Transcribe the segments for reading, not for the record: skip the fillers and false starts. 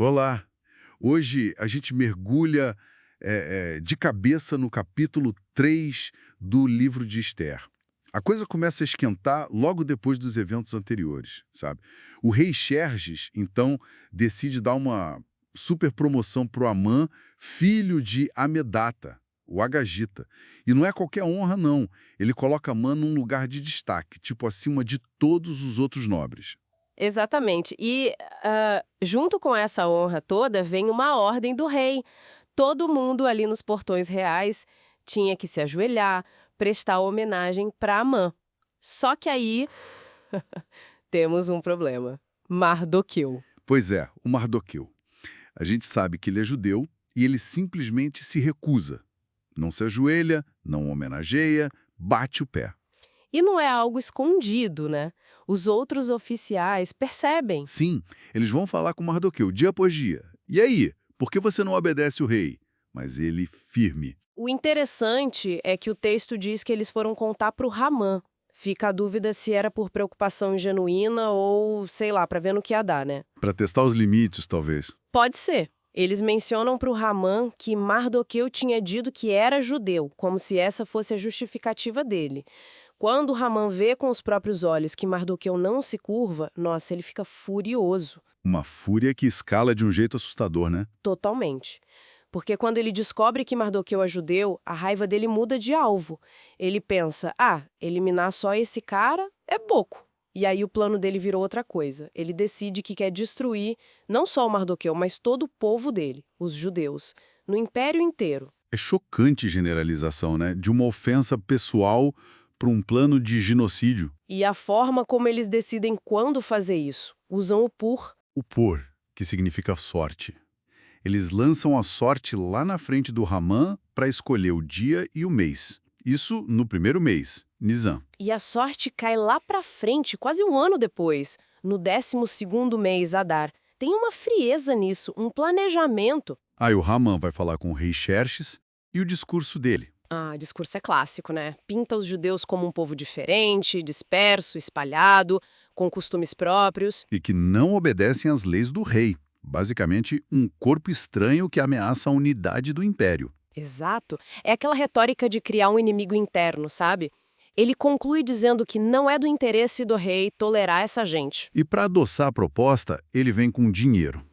Olá! Hoje a gente mergulha de cabeça no capítulo 3 do livro de Esther. A coisa começa a esquentar logo depois dos eventos anteriores, sabe? O rei Xerxes, então, decide dar uma super promoção para o Amã, filho de Amedata, o Agagita. E não é qualquer honra, não. Ele coloca Amã num lugar de destaque, tipo acima de todos os outros nobres. Exatamente. E, junto com essa honra toda, vem uma ordem do rei. Todo mundo ali nos portões reais tinha que se ajoelhar, prestar homenagem para Amã. Só que aí temos um problema. Mardoqueu. Pois é, o Mardoqueu. A gente sabe que ele é judeu e ele simplesmente se recusa. Não se ajoelha, não homenageia, bate o pé. E não é algo escondido, né? Os outros oficiais percebem. Sim, eles vão falar com Mardoqueu dia após dia. E aí, por que você não obedece o rei? Mas ele firme. O interessante é que o texto diz que eles foram contar para o Ramã. Fica a dúvida se era por preocupação genuína ou, sei lá, para ver no que ia dar, né? Para testar os limites, talvez. Pode ser. Eles mencionam para o Ramã que Mardoqueu tinha dito que era judeu, como se essa fosse a justificativa dele. Quando o Ramã vê com os próprios olhos que Mardoqueu não se curva, nossa, ele fica furioso. Uma fúria que escala de um jeito assustador, né? Totalmente. Porque quando ele descobre que Mardoqueu é judeu, a raiva dele muda de alvo. Ele pensa, eliminar só esse cara é pouco. E aí o plano dele virou outra coisa. Ele decide que quer destruir não só o Mardoqueu, mas todo o povo dele, os judeus, no império inteiro. É chocante generalização, né? De uma ofensa pessoal para um plano de genocídio. E a forma como eles decidem quando fazer isso, usam o por. O por, que significa sorte. Eles lançam a sorte lá na frente do Ramã para escolher o dia e o mês. Isso no primeiro mês, Nisan. E a sorte cai lá pra frente, quase um ano depois, no 12º mês, Adar. Tem uma frieza nisso, um planejamento. Aí o Ramã vai falar com o rei Xerxes e o discurso dele. Discurso é clássico, né? Pinta os judeus como um povo diferente, disperso, espalhado, com costumes próprios. E que não obedecem às leis do rei. Basicamente, um corpo estranho que ameaça a unidade do império. Exato. É aquela retórica de criar um inimigo interno, sabe? Ele conclui dizendo que não é do interesse do rei tolerar essa gente. E para adoçar a proposta, ele vem com dinheiro.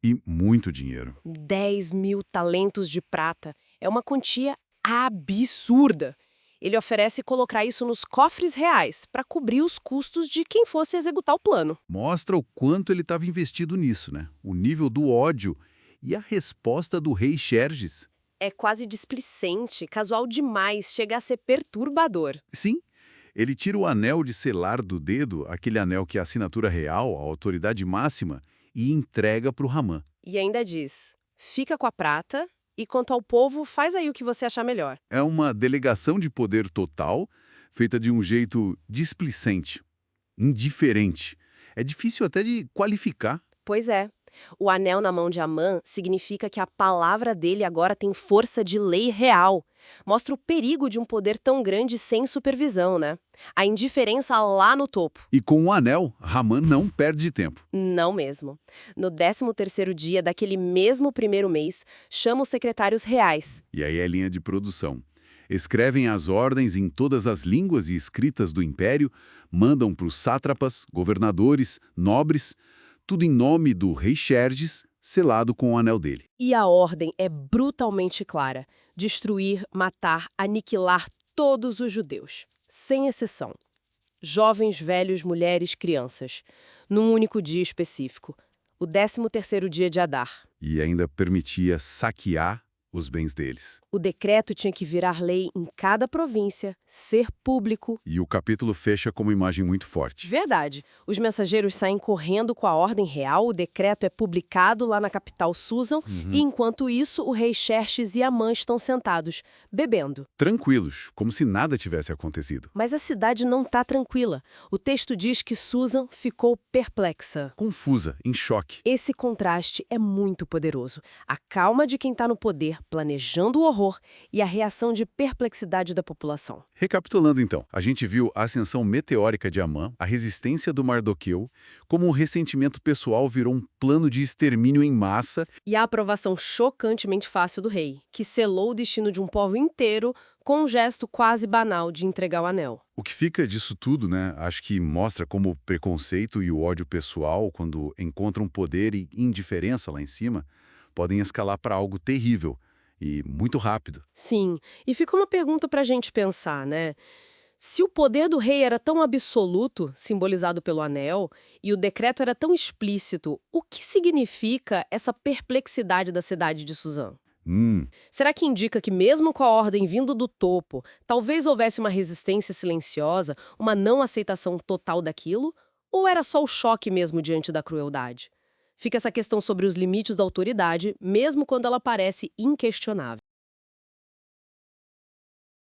E muito dinheiro. 10.000 talentos de prata. É uma quantia absurda. Ele oferece colocar isso nos cofres reais para cobrir os custos de quem fosse executar o plano. Mostra o quanto ele estava investido nisso, né? O nível do ódio e a resposta do rei Xerxes. É quase displicente, casual demais, chega a ser perturbador. Sim, ele tira o anel de selar do dedo, aquele anel que é a assinatura real, a autoridade máxima, e entrega para o Ramã. E ainda diz, fica com a prata e quanto ao povo, faz aí o que você achar melhor. É uma delegação de poder total, feita de um jeito displicente, indiferente. É difícil até de qualificar. Pois é. O anel na mão de Amã significa que a palavra dele agora tem força de lei real. Mostra o perigo de um poder tão grande sem supervisão, né? A indiferença lá no topo. E com o anel, Ramã não perde tempo. Não mesmo. No 13º dia daquele mesmo primeiro mês, chama os secretários reais. E aí é linha de produção. Escrevem as ordens em todas as línguas e escritas do império, mandam para os sátrapas, governadores, nobres, tudo em nome do rei Xerxes, selado com o anel dele. E a ordem é brutalmente clara: destruir, matar, aniquilar todos os judeus, sem exceção. Jovens, velhos, mulheres, crianças, num único dia específico, o 13º dia de Adar. E ainda permitia saquear os bens deles. O decreto tinha que virar lei em cada província, ser público. E o capítulo fecha com uma imagem muito forte. Verdade. Os mensageiros saem correndo com a ordem real, o decreto é publicado lá na capital Susan, e enquanto isso, o rei Xerxes e Amã estão sentados, bebendo. Tranquilos, como se nada tivesse acontecido. Mas a cidade não está tranquila. O texto diz que Susan ficou perplexa. Confusa, em choque. Esse contraste é muito poderoso. A calma de quem está no poder planejando o horror e a reação de perplexidade da população. Recapitulando então, a gente viu a ascensão meteórica de Amã, a resistência do Mardoqueu, como um ressentimento pessoal virou um plano de extermínio em massa. E a aprovação chocantemente fácil do rei, que selou o destino de um povo inteiro com um gesto quase banal de entregar o anel. O que fica disso tudo, né? Acho que mostra como o preconceito e o ódio pessoal, quando encontram poder e indiferença lá em cima, podem escalar para algo terrível e muito rápido. Sim, e fica uma pergunta pra gente pensar, né? Se o poder do rei era tão absoluto, simbolizado pelo anel, e o decreto era tão explícito, o que significa essa perplexidade da cidade de Suzã? Será que indica que, mesmo com a ordem vindo do topo, talvez houvesse uma resistência silenciosa, uma não aceitação total daquilo? Ou era só o choque mesmo diante da crueldade? Fica essa questão sobre os limites da autoridade, mesmo quando ela parece inquestionável.